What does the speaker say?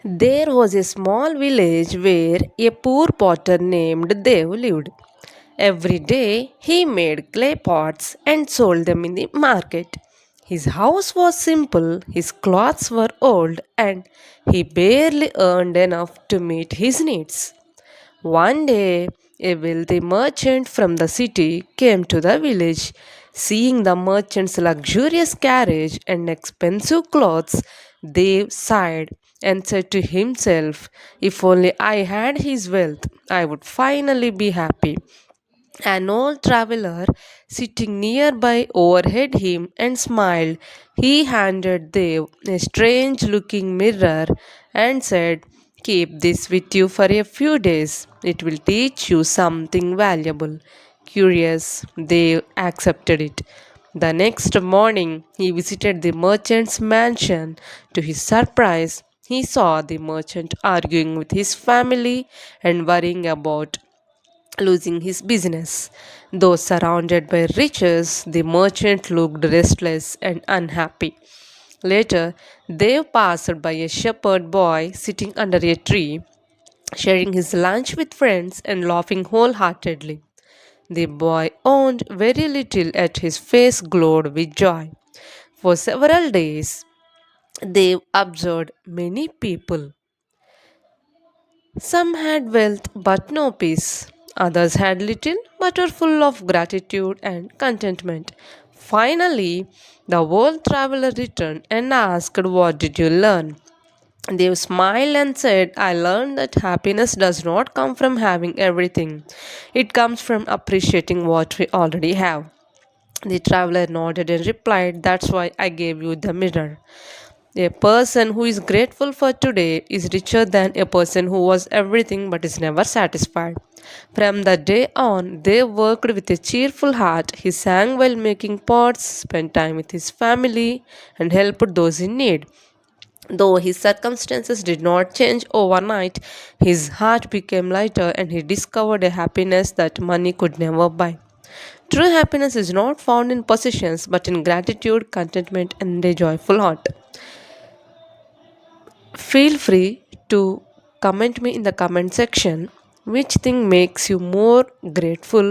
There was a small village where a poor potter named Dev lived. Every day he made clay pots and sold them in the market. His house was simple, his clothes were old, and he barely earned enough to meet his needs. One day, a wealthy merchant from the city came to the village. Seeing the merchant's luxurious carriage and expensive clothes, Dev sighed and said to himself, "If only I had his wealth, I would finally be happy." An old traveler sitting nearby overheard him and smiled. He handed Dev a strange looking mirror and said, "Keep this with you for a few days. It will teach you something valuable." Curious, Dev accepted it. The next morning, he visited the merchant's mansion. To his surprise, he saw the merchant arguing with his family and worrying about losing his business. Though surrounded by riches, the merchant looked restless and unhappy. Later, they passed by a shepherd boy sitting under a tree, sharing his lunch with friends and laughing wholeheartedly. The boy owned very little, yet his face glowed with joy. For several days, they observed many people. Some had wealth but no peace. Others had little but were full of gratitude and contentment. Finally, the old traveler returned and asked, "What did you learn?" They smiled and said, "I learned that happiness does not come from having everything, it comes from appreciating what we already have." The traveler nodded and replied, "That's why I gave you the mirror. A person who is grateful for today is richer than a person who was everything but is never satisfied." From that day on, they worked with a cheerful heart. He sang while making pots, spent time with his family, and helped those in need. Though his circumstances did not change overnight, his heart became lighter and he discovered a happiness that money could never buy. True happiness is not found in possessions but in gratitude, contentment, and a joyful heart. Feel free to comment me in the comment section which thing makes you more grateful